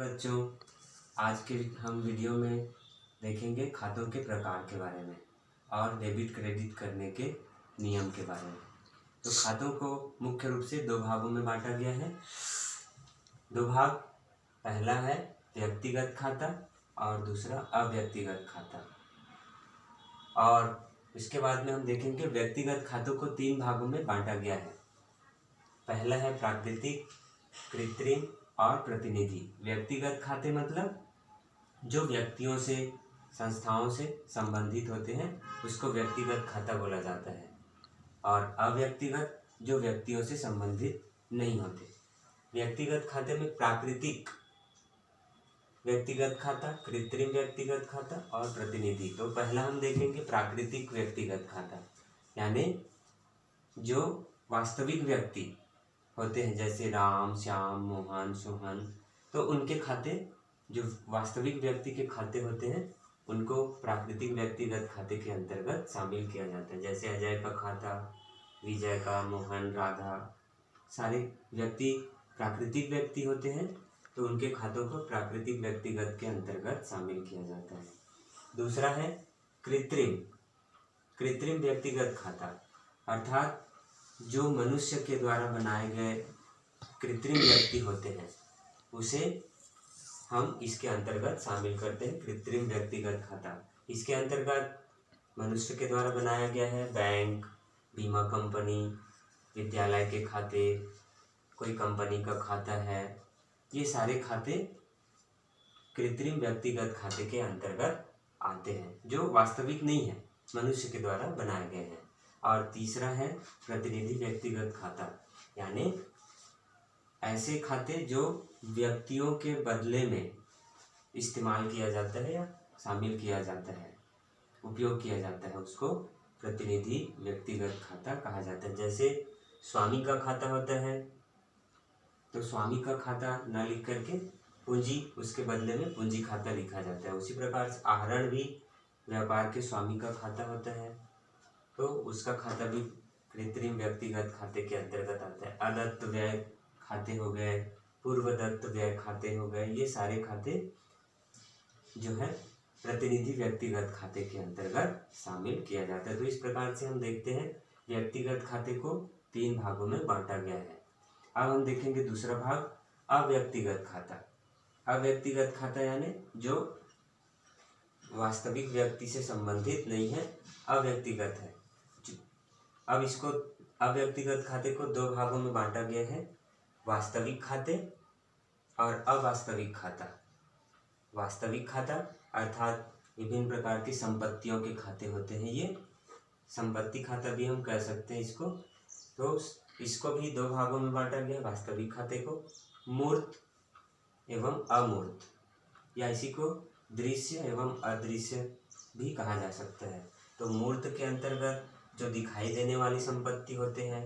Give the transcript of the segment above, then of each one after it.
बच्चों, आज के हम वीडियो में देखेंगे खातों के प्रकार के बारे में और डेबिट क्रेडिट करने के नियम के बारे में। तो खातों को मुख्य रूप से दो भागों में बांटा गया है। दो भाग, पहला है व्यक्तिगत खाता और दूसरा अव्यक्तिगत खाता। और इसके बाद में हम देखेंगे व्यक्तिगत खातों को तीन भागों में बांटा गया है। पहला है प्राकृतिक, कृत्रिम और प्रतिनिधि। व्यक्तिगत खाते मतलब जो व्यक्तियों से, संस्थाओं से संबंधित होते हैं उसको व्यक्तिगत खाता बोला जाता है। और अव्यक्तिगत जो व्यक्तियों से संबंधित नहीं होते। व्यक्तिगत खाते में प्राकृतिक व्यक्तिगत खाता, कृत्रिम व्यक्तिगत खाता और प्रतिनिधि। तो पहला हम देखेंगे प्राकृतिक व्यक्तिगत खाता, यानी जो वास्तविक व्यक्ति होते हैं जैसे राम, श्याम, मोहन, सोहन, तो उनके खाते, जो वास्तविक व्यक्ति के खाते होते हैं उनको प्राकृतिक व्यक्तिगत खाते के अंतर्गत शामिल किया जाता है। जैसे अजय का खाता, विजय का, मोहन, राधा, सारे व्यक्ति प्राकृतिक व्यक्ति होते हैं तो उनके खातों को प्राकृतिक व्यक्तिगत के अंतर्गत शामिल किया जाता है। दूसरा है कृत्रिम व्यक्तिगत खाता, अर्थात जो मनुष्य के द्वारा बनाए गए कृत्रिम व्यक्ति होते हैं उसे हम इसके अंतर्गत शामिल करते हैं, कृत्रिम व्यक्तिगत खाता। इसके अंतर्गत मनुष्य के द्वारा बनाया गया है बैंक, बीमा कंपनी, विद्यालय के खाते, कोई कंपनी का खाता है, ये सारे खाते कृत्रिम व्यक्तिगत खाते के अंतर्गत आते हैं जो वास्तविक नहीं है, मनुष्य के द्वारा बनाए गए हैं। और तीसरा है प्रतिनिधि व्यक्तिगत खाता, यानी ऐसे खाते जो व्यक्तियों के बदले में इस्तेमाल किया जाता है या शामिल किया जाता है, उपयोग किया जाता है, उसको प्रतिनिधि व्यक्तिगत खाता कहा जाता है। जैसे स्वामी का खाता होता है तो स्वामी का खाता न लिख करके पूंजी, उसके बदले में पूंजी खाता लिखा जाता है। उसी प्रकार से आहरण भी व्यापार के स्वामी का खाता होता है तो उसका खाता भी कृत्रिम व्यक्तिगत खाते के अंतर्गत आता है। अदत्त व्यय खाते हो गए, पूर्व दत्त व्यय खाते हो गए, ये सारे खाते जो है प्रतिनिधि व्यक्तिगत खाते के अंतर्गत शामिल किया जाता है। तो इस प्रकार से हम देखते हैं व्यक्तिगत खाते को तीन भागों में बांटा गया है। अब हम देखेंगे दूसरा भाग, अव्यक्तिगत खाता। अव्यक्तिगत खाता यानी जो वास्तविक व्यक्ति से संबंधित नहीं है, अव्यक्तिगत है। अब इसको अव्यक्तिगत खाते को दो भागों में बांटा गया है, वास्तविक खाते और अवास्तविक खाता। वास्तविक खाता अर्थात विभिन्न प्रकार की संपत्तियों के खाते होते हैं, ये संपत्ति खाता भी हम कह सकते हैं इसको। तो इसको भी दो भागों में बांटा गया, वास्तविक खाते को मूर्त एवं अमूर्त, या इसी को दृश्य एवं अदृश्य भी कहा जा सकता है। तो मूर्त के अंतर्गत जो दिखाई देने वाली संपत्ति होते हैं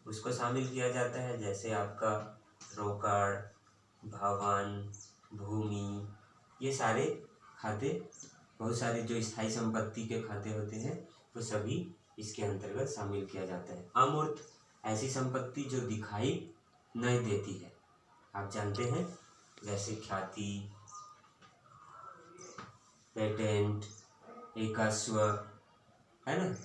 उसको शामिल किया जाता है, जैसे आपका रोकड़, भवन, भूमि, ये सारे खाते, बहुत सारे जो स्थायी संपत्ति के खाते होते हैं वो सभी इसके अंतर्गत शामिल किया जाता है। अमूर्त ऐसी संपत्ति जो दिखाई नहीं देती है, आप जानते हैं, जैसे ख्याति, पेटेंट, एकस्व, है ना,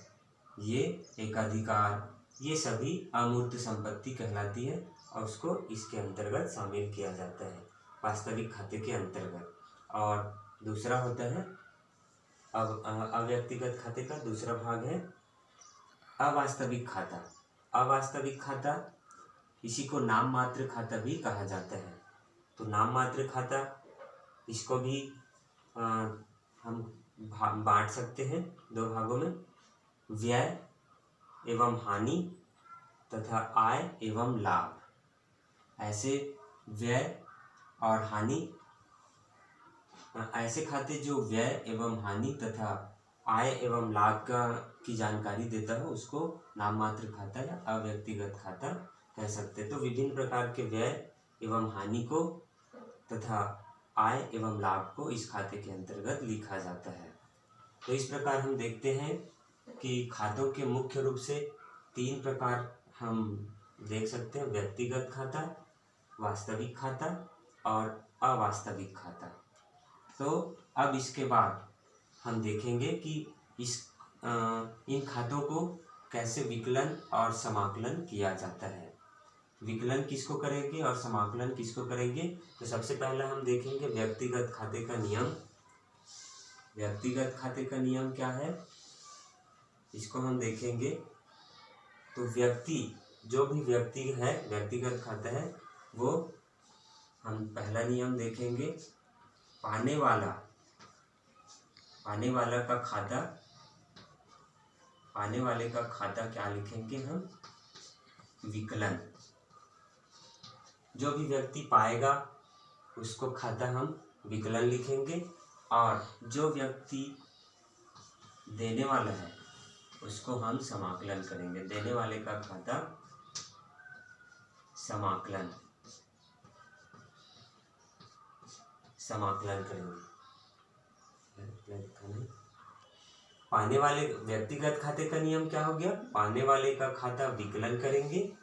ये एकाधिकार, ये सभी अमूर्त संपत्ति कहलाती है और उसको इसके अंतर्गत शामिल किया जाता है वास्तविक खाते के अंतर्गत। और दूसरा होता है अब अव्यक्तिगत खाते का दूसरा भाग है अवास्तविक खाता। अवास्तविक खाता, इसी को नाम मात्र खाता भी कहा जाता है। तो नाम मात्र खाता, इसको भी हम बांट सकते हैं दो भागों में, व्यय एवं हानि तथा आय एवं लाभ। ऐसे व्यय और हानि, ऐसे खाते जो व्यय एवं हानि तथा आय एवं लाभ की जानकारी देता है उसको नाम मात्र खाता या अव्यक्तिगत खाता कह सकते हैं। तो विभिन्न प्रकार के व्यय एवं हानि को तथा आय एवं लाभ को इस खाते के अंतर्गत लिखा जाता है। तो इस प्रकार हम देखते हैं कि खातों के मुख्य रूप से तीन प्रकार हम देख सकते हैं, व्यक्तिगत खाता, वास्तविक खाता और अवास्तविक खाता। तो अब इसके बाद हम देखेंगे कि इन खातों को कैसे विकलन और समाकलन किया जाता है। विकलन किसको करेंगे और समाकलन किसको करेंगे? तो सबसे पहले हम देखेंगे व्यक्तिगत खाते का नियम। व्यक्तिगत खाते का नियम क्या है, इसको हम देखेंगे। तो जो भी व्यक्ति है, व्यक्तिगत खाता है, वो हम पहला नियम देखेंगे। पाने वाला का खाता क्या लिखेंगे हम? विकलन। जो भी व्यक्ति पाएगा उसको खाता हम विकलन लिखेंगे, और जो व्यक्ति देने वाला है उसको हम समाकलन करेंगे। देने वाले का खाता समाकलन करेंगे। पाने वाले व्यक्तिगत खाते का नियम क्या हो गया? पाने वाले का खाता विकलन करेंगे,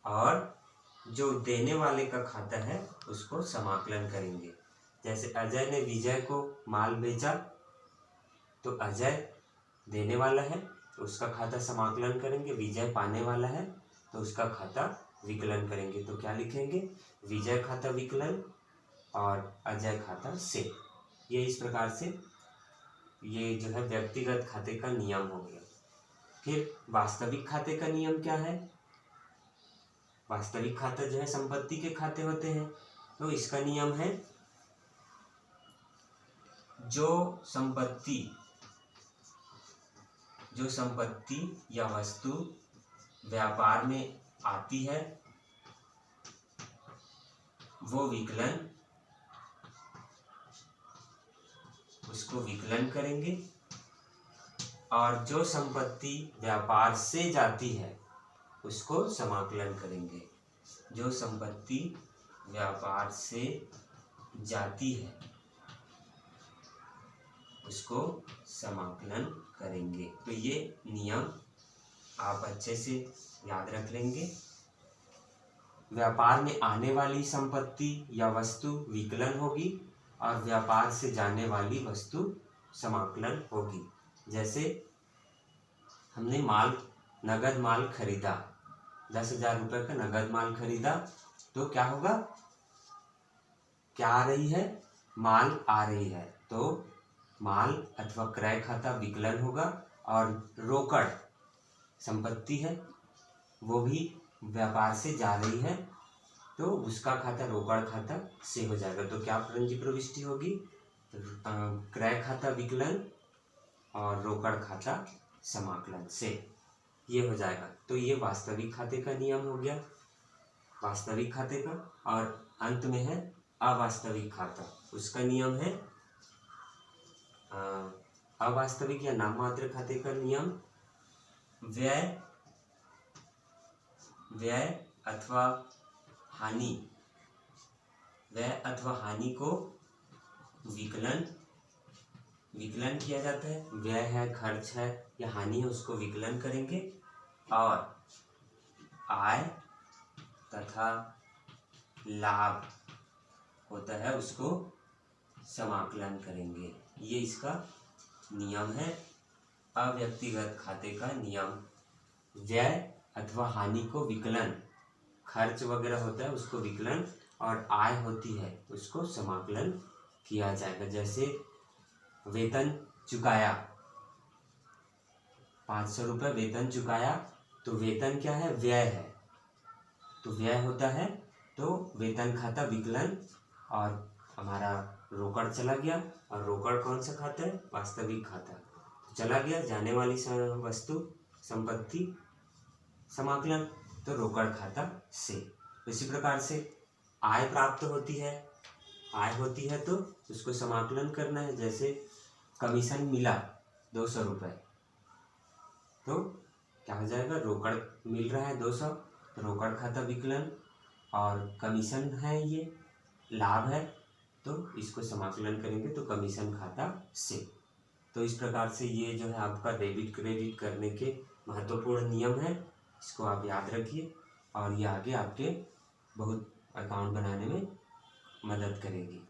और जो देने वाले का खाता है उसको समाकलन करेंगे। जैसे अजय ने विजय को माल बेचा, तो अजय देने वाला है तो उसका खाता समाकलन करेंगे। विजय पाने वाला है तो उसका खाता विकलन करेंगे। तो क्या लिखेंगे? विजय खाता विकलन और अजय खाता से। ये इस प्रकार से ये जो है व्यक्तिगत खाते का नियम हो गया। फिर वास्तविक खाते का नियम क्या है? वास्तविक खाता जो है संपत्ति के खाते होते हैं। तो इसका नियम है, जो संपत्ति या वस्तु व्यापार में आती है वो उसको विकलन करेंगे, और जो संपत्ति व्यापार से जाती है उसको समाकलन करेंगे। जो संपत्ति व्यापार से जाती है उसको समाकलन करेंगे। तो ये नियम आप अच्छे से याद रख लेंगे। व्यापार में आने वाली संपत्ति या वस्तु विकलन होगी, और व्यापार से जाने वाली वस्तु समाकलन होगी। जैसे हमने नगद माल खरीदा, 10,000 रुपये का नगद माल खरीदा, तो क्या होगा? क्या आ रही है? माल आ रही है, तो माल अथवा क्रय खाता विकलन होगा, और रोकड़ संपत्ति है वो भी व्यापार से जा रही है, तो उसका खाता रोकड़ खाता से हो जाएगा। तो क्या पूंजी प्रविष्टि होगी? क्रय खाता विकलन और रोकड़ खाता समाकलन से, ये हो जाएगा। तो ये वास्तविक खाते का नियम हो गया, वास्तविक खाते का। और अंत में है अवास्तविक खाता। उसका नियम है अवास्तविक या नाम मात्र खाते का नियम, व्यय अथवा हानि को विकलन किया जाता है। व्यय है, खर्च है या हानि है, उसको विकलन करेंगे, और आय तथा लाभ होता है उसको समाकलन करेंगे। ये इसका नियम है। अव्यक्तिगत खाते का नियम, व्यय अथवा हानि को विकलन, खर्च वगैरह होता है उसको विकलन, और आय होती है उसको समाकलन किया जाएगा। जैसे वेतन चुकाया, 500 रुपये वेतन चुकाया, तो वेतन क्या है? व्यय है, तो व्यय होता है, तो वेतन खाता विकलन, और हमारा रोकड़ चला गया, और रोकड़ कौन सा खाता है? वास्तविक खाता। तो चला गया जाने वाली वस्तु संपत्ति समाकलन, तो रोकड़ खाता से। इसी प्रकार से आय प्राप्त होती है, आय होती है तो उसको समाकलन करना है। जैसे कमीशन मिला 200 रुपये, तो क्या हो जाएगा? रोकड़ मिल रहा है 200, तो रोकड़ खाता विकलन, और कमीशन है, ये लाभ है, तो इसको समाकलन करेंगे तो कमीशन खाता से। तो इस प्रकार से ये जो है आपका डेबिट क्रेडिट करने के महत्वपूर्ण नियम है, इसको आप याद रखिए, और ये आगे आपके बहुत अकाउंट बनाने में मदद करेगी।